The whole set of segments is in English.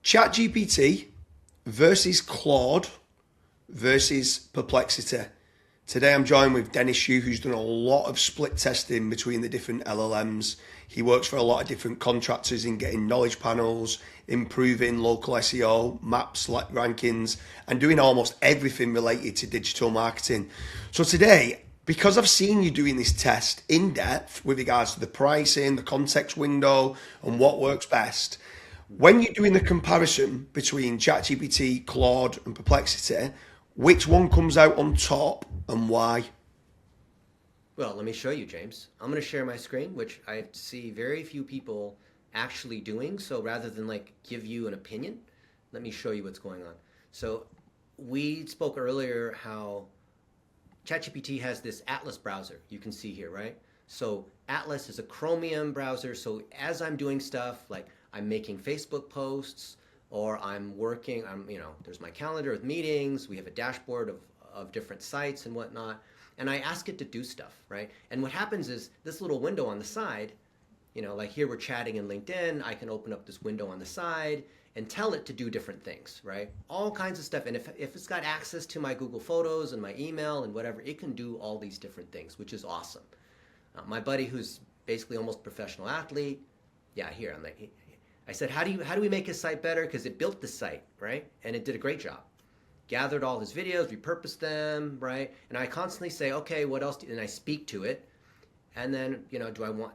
ChatGPT versus Claude versus Perplexity. Today I'm joined with Dennis Yu, who's done a lot of split testing between the different LLMs. He works for a lot of different contractors in getting knowledge panels, improving local SEO, maps, rankings, and doing almost everything related to digital marketing. So today, because I've seen you doing this test in depth with regards to the pricing, the context window, and what works best, when you're doing the comparison between ChatGPT, Claude, and Perplexity, which one comes out on top and why? Well, let me show you, James. I'm going to share my screen, which I see very few people actually doing. So rather than like give you an opinion, let me show you what's going on. So we spoke earlier how ChatGPT has this Atlas browser you can see here, right? So Atlas is a Chromium browser. So as I'm doing stuff like I'm making Facebook posts or I'm working, there's my calendar with meetings. We have a dashboard of different sites and whatnot. And I ask it to do stuff, right? And what happens is this little window on the side, like here we're chatting in LinkedIn, I can open up this window on the side and tell it to do different things, right? All kinds of stuff. And if it's got access to my Google Photos and my email and whatever, it can do all these different things, which is awesome. My buddy who's basically almost a professional athlete, yeah, here, I said, how do we make his site better? Because it built the site, right? And it did a great job. Gathered all his videos, repurposed them, right? And I constantly say, okay, what else? And I speak to it. And then, do I want,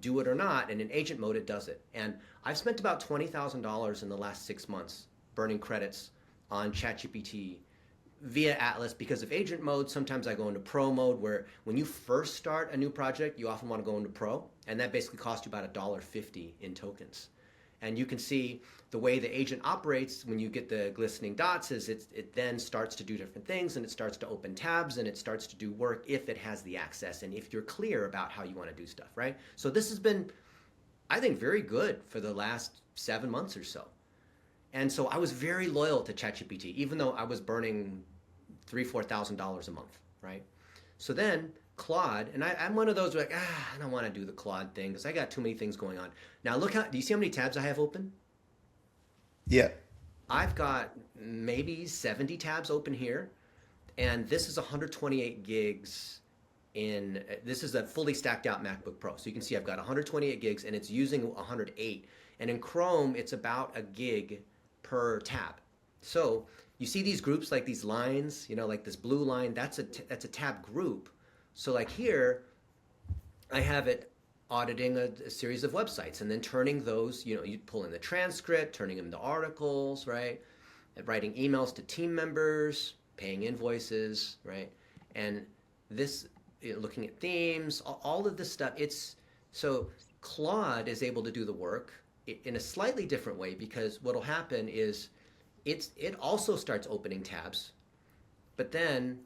do it or not? And in agent mode, it does it. And I've spent about $20,000 in the last 6 months burning credits on ChatGPT via Atlas because of agent mode. Sometimes I go into pro mode where when you first start a new project, you often want to go into pro. And that basically costs you about $1.50 in tokens. And you can see the way the agent operates when you get the glistening dots is it then starts to do different things and it starts to open tabs and it starts to do work if it has the access and if you're clear about how you want to do stuff, right? So this has been, I think, very good for the last 7 months or so. And so I was very loyal to ChatGPT, even though I was burning $3,000-$4,000 a month, right? So then Claude, and I'm one of those who are like, I don't want to do the Claude thing because I got too many things going on. Now do you see how many tabs I have open? Yeah. I've got maybe 70 tabs open here, and this is 128 gigs this is a fully stacked out MacBook Pro. So you can see I've got 128 gigs and it's using 108. And in Chrome, it's about a gig per tab. So you see these groups like these lines, like this blue line, that's a tab group. So like here, I have it auditing a series of websites and then turning those, you pull in the transcript, turning them into articles, right? And writing emails to team members, paying invoices, right? And this, looking at themes, all of this stuff. So Claude is able to do the work in a slightly different way because what'll happen is it also starts opening tabs, but then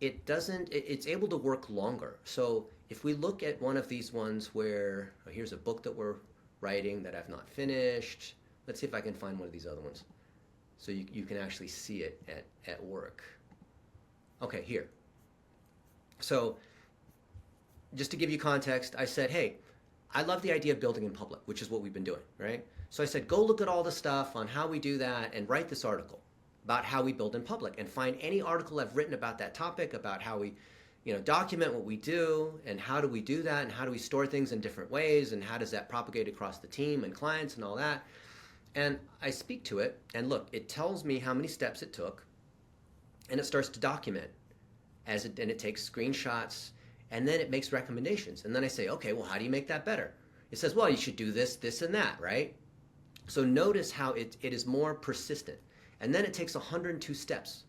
it's able to work longer. So if we look at one of these ones where, here's a book that we're writing that I've not finished. Let's see if I can find one of these other ones. So you can actually see it at work. Okay, here. So just to give you context, I said, hey, I love the idea of building in public, which is what we've been doing, right? So I said, go look at all the stuff on how we do that and write this article about how we build in public and find any article I've written about that topic, about how we document what we do and how do we do that and how do we store things in different ways and how does that propagate across the team and clients and all that. And I speak to it and look, it tells me how many steps it took and it starts to document and it takes screenshots and then it makes recommendations. And then I say, okay, well, how do you make that better? It says, well, you should do this, this, and that, right? So notice how it is more persistent. And then it takes 102 steps.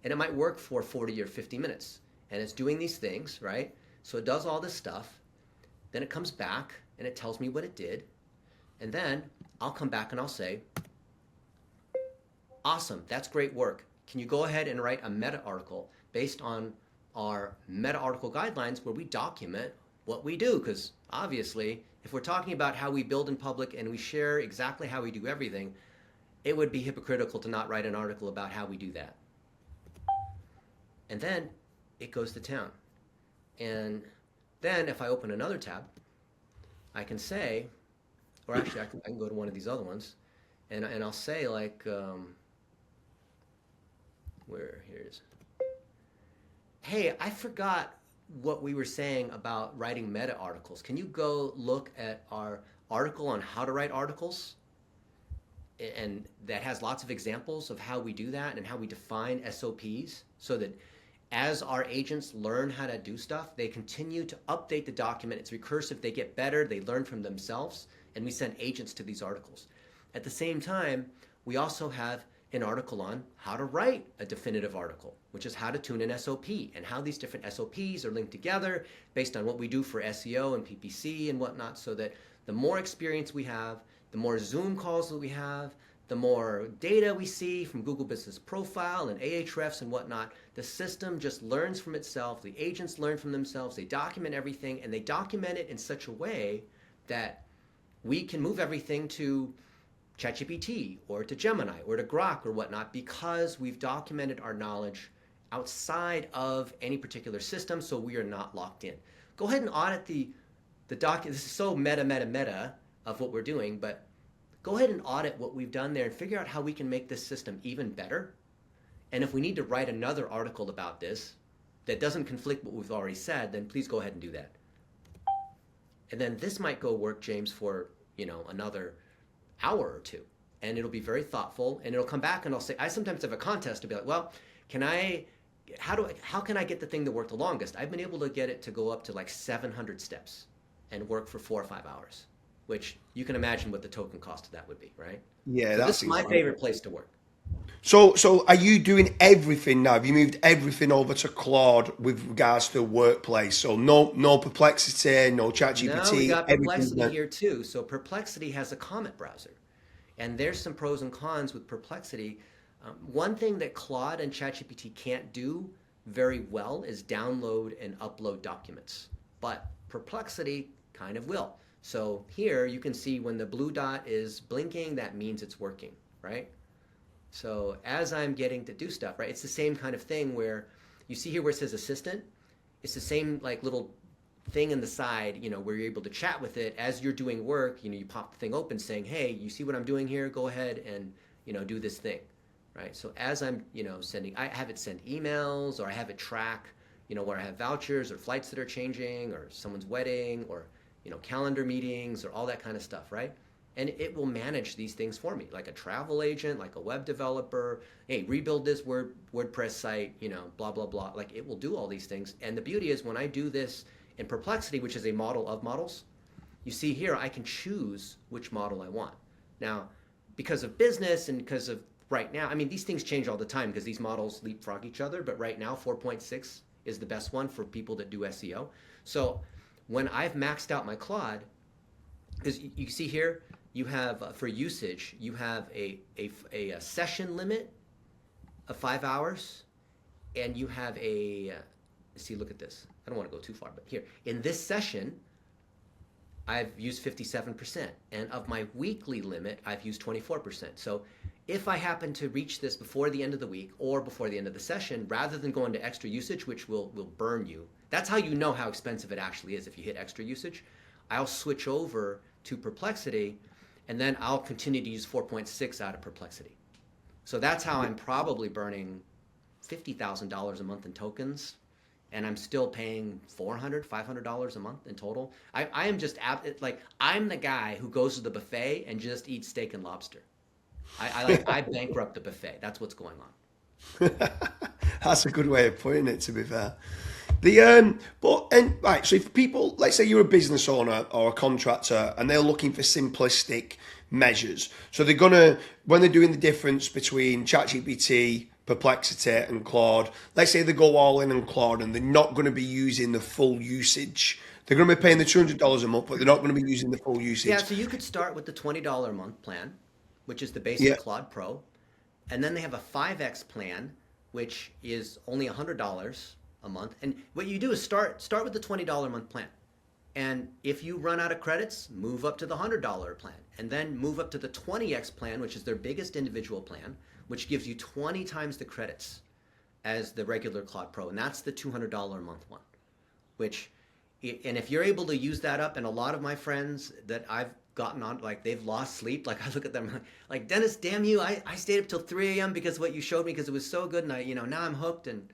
And it might work for 40 or 50 minutes. And it's doing these things, right? So it does all this stuff. Then it comes back and it tells me what it did. And then I'll come back and I'll say, awesome, that's great work. Can you go ahead and write a meta article based on our meta article guidelines where we document what we do? Because obviously, if we're talking about how we build in public and we share exactly how we do everything, it would be hypocritical to not write an article about how we do that. And then it goes to town. And then if I open another tab, I can say, or actually I can go to one of these other ones, And I'll say like, where here's, hey, I forgot what we were saying about writing meta articles. Can you go look at our article on how to write articles? And that has lots of examples of how we do that and how we define SOPs so that as our agents learn how to do stuff, they continue to update the document. It's recursive. They get better. They learn from themselves. And we send agents to these articles. At the same time, we also have an article on how to write a definitive article, which is how to tune an SOP and how these different SOPs are linked together based on what we do for SEO and PPC and whatnot, so that the more experience we have, the more Zoom calls that we have, the more data we see from Google Business Profile and Ahrefs and whatnot, the system just learns from itself. The agents learn from themselves. They document everything, and they document it in such a way that we can move everything to ChatGPT or to Gemini or to Grok or whatnot, because we've documented our knowledge outside of any particular system, so we are not locked in. Go ahead and audit the document. This is so meta of what we're doing, but go ahead and audit what we've done there and figure out how we can make this system even better. And if we need to write another article about this that doesn't conflict what we've already said, then please go ahead and do that. And then this might go work, James, for another hour or two, and it'll be very thoughtful, and it'll come back and I'll say, I sometimes have a contest to be like, well, how can I get the thing to work the longest? I've been able to get it to go up to like 700 steps and work for 4 or 5 hours, which you can imagine what the token cost of that would be, right? Yeah, so this is my favorite place to work. So are you doing everything now? Have you moved everything over to Claude with regards to workplace? So no Perplexity, no ChatGPT. No, we got Perplexity here too. So Perplexity has a comment browser, and there's some pros and cons with Perplexity. One thing that Claude and ChatGPT can't do very well is download and upload documents, but Perplexity kind of will. So here you can see when the blue dot is blinking, that means it's working, right? So as I'm getting to do stuff, right, it's the same kind of thing where you see here where it says assistant. It's the same like little thing in the side, where you're able to chat with it as you're doing work. You pop the thing open saying, hey, you see what I'm doing here? Go ahead and, do this thing, right? So as I'm, I have it send emails, or I have it track, where I have vouchers or flights that are changing or someone's wedding or, calendar meetings or all that kind of stuff, right? And it will manage these things for me, like a travel agent, like a web developer. Hey, rebuild this WordPress site, blah, blah, blah. Like it will do all these things. And the beauty is when I do this in Perplexity, which is a model of models, you see here, I can choose which model I want. Now, because of business and because of right now, I mean, these things change all the time because these models leapfrog each other. But right now, 4.6 is the best one for people that do SEO. So when I've maxed out my Claude, because you see here, you have, for usage, you have a session limit of 5 hours, and you have see, look at this. I don't want to go too far, but here, in this session, I've used 57%, and of my weekly limit, I've used 24%. So if I happen to reach this before the end of the week or before the end of the session, rather than going to extra usage, which will burn you, that's how you know how expensive it actually is if you hit extra usage, I'll switch over to Perplexity, and then I'll continue to use 4.6 out of Perplexity. So that's how I'm probably burning $50,000 a month in tokens, and I'm still paying $400, $500 a month in total. I am just like, I'm the guy who goes to the buffet and just eats steak and lobster. I bankrupt the buffet. That's what's going on. That's a good way of putting it, to be fair. Right, so if people, let's say you're a business owner or a contractor and they're looking for simplistic measures, so they're gonna, when they're doing the difference between ChatGPT, Perplexity and Claude, let's say they go all in on Claude and they're not going to be using the full usage. They're going to be paying the $200 a month, but they're not going to be using the full usage. Yeah, so you could start with the $20 a month plan, which is the basic Claude Pro, and then they have a 5X plan, which is only $100 a month. And what you do is start with the $20 a month plan. And if you run out of credits, move up to the $100 plan, and then move up to the 20X plan, which is their biggest individual plan, which gives you 20 times the credits as the regular Claude Pro. And that's the $200 a month one, and if you're able to use that up, and a lot of my friends that I've gotten on, like they've lost sleep. Like I look at them like, Dennis, damn you, I stayed up till 3 a.m. because of what you showed me because it was so good, and I, now I'm hooked, and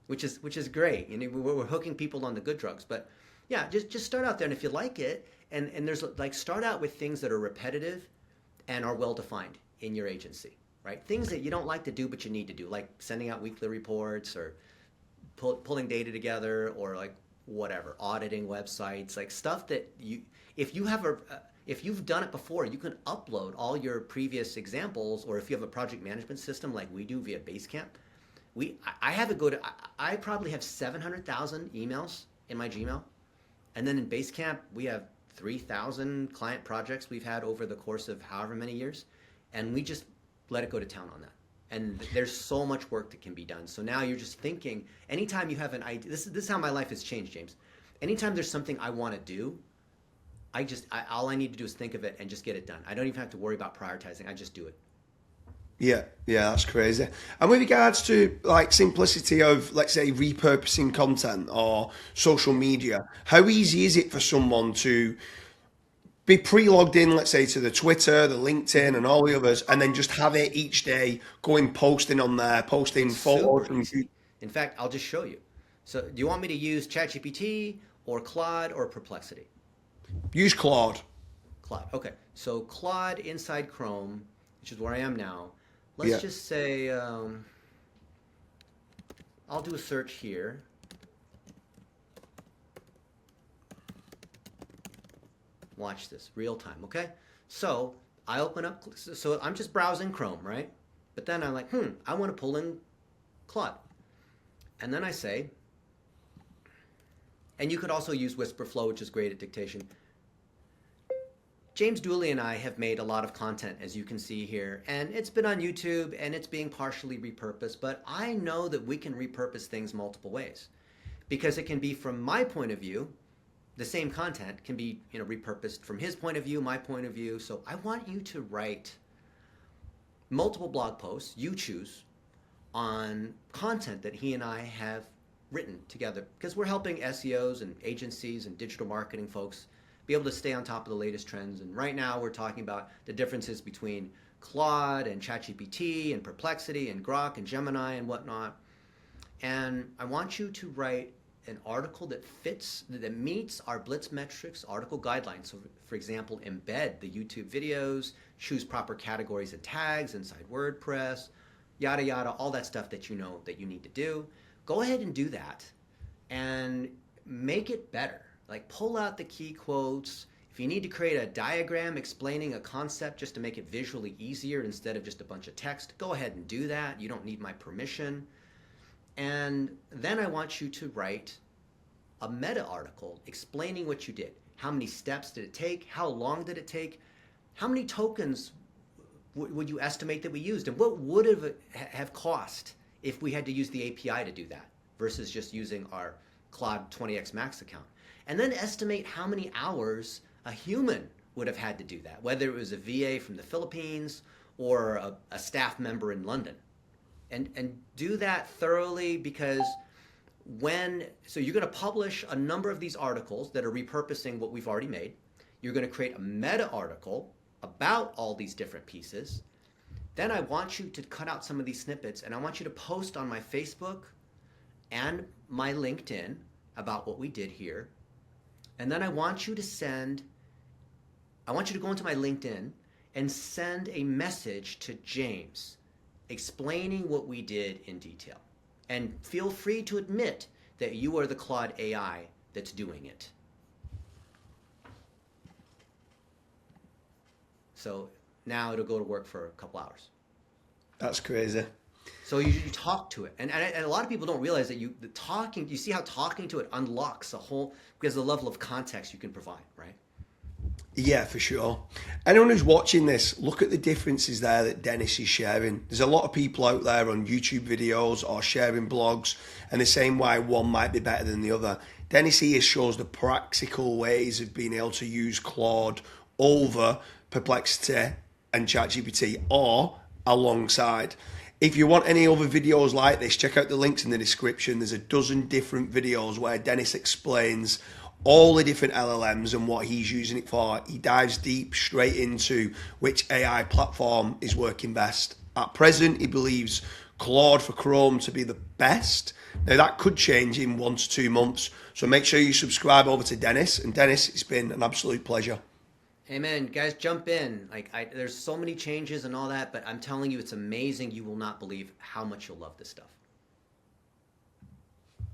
which is great. We're hooking people on the good drugs, but yeah, just start out there, and if you like it, and there's like start out with things that are repetitive and are well defined in your agency, right? Things that you don't like to do but you need to do, like sending out weekly reports or pulling data together, or like whatever, auditing websites, like stuff that if you have if you've done it before, you can upload all your previous examples, or if you have a project management system like we do via Basecamp. I have it go to, I probably have 700,000 emails in my Gmail. And then in Basecamp, we have 3,000 client projects we've had over the course of however many years. And we just let it go to town on that. And there's so much work that can be done. So now you're just thinking, anytime you have an idea, this is how my life has changed, James. Anytime there's something I want to do, all I need to do is think of it and just get it done. I don't even have to worry about prioritizing. I just do it. Yeah, that's crazy. And with regards to like simplicity of, let's say, repurposing content or social media, how easy is it for someone to be pre-logged in, let's say, to the Twitter, the LinkedIn, and all the others, and then just have it each day going posting on there, posting photos Super easy. In fact, I'll just show you. So do you want me to use ChatGPT or Claude or Perplexity? Use Claude. Claude. Okay. So Claude inside Chrome, which is where I am now. Let's just say, I'll do a search here. Watch this, real time, okay? So I open up, so I'm just browsing Chrome, right? But then I'm like, I want to pull in Claude. And then I say, and you could also use WhisperFlow, which is great at dictation. James Dooley and I have made a lot of content, as you can see here, and it's been on YouTube and it's being partially repurposed, but I know that we can repurpose things multiple ways, because it can be, from my point of view, the same content can be repurposed from his point of view, my point of view. So I want you to write multiple blog posts, you choose, on content that he and I have written together, because we're helping SEOs and agencies and digital marketing folks be able to stay on top of the latest trends. And right now we're talking about the differences between Claude and ChatGPT and Perplexity and Grok and Gemini and whatnot. And I want you to write an article that fits, that meets our Blitz metrics article guidelines. So for example, embed the YouTube videos, choose proper categories and tags inside WordPress, yada yada, all that stuff that you know that you need to do. Go ahead and do that and make it better. Like pull out the key quotes. If you need to create a diagram explaining a concept just to make it visually easier instead of just a bunch of text, go ahead and do that. You don't need my permission. And then I want you to write a meta article explaining what you did. How many steps did it take? How long did it take? How many tokens would you estimate that we used? And what would have cost if we had to use the API to do that versus just using our Claude 20x Max account? And then estimate how many hours a human would have had to do that, whether it was a VA from the Philippines or a staff member in London. And do that thoroughly, because so you're going to publish a number of these articles that are repurposing what we've already made. You're going to create a meta article about all these different pieces. Then I want you to cut out some of these snippets, and I want you to post on my Facebook and my LinkedIn about what we did here. And then I want you to go into my LinkedIn and send a message to James explaining what we did in detail. And feel free to admit that you are the Claude AI that's doing it. So now it'll go to work for a couple hours. That's crazy. So you talk to it, and a lot of people don't realize that you see how talking to it unlocks a whole, because of the level of context you can provide, right? Yeah, for sure. Anyone who's watching this, look at the differences there that Dennis is sharing. There's a lot of people out there on YouTube videos or sharing blogs, and the same why one might be better than the other. Dennis here shows the practical ways of being able to use Claude over Perplexity and ChatGPT, or alongside. If you want any other videos like this, check out the links in the description. There's a dozen different videos where Dennis explains all the different LLMs and what he's using it for. He dives deep straight into which AI platform is working best. At present, he believes Claude for Chrome to be the best. Now, that could change in 1 to 2 months. So make sure you subscribe over to Dennis. And Dennis, it's been an absolute pleasure. Amen. Guys, jump in. There's so many changes and all that, but I'm telling you, it's amazing. You will not believe how much you'll love this stuff.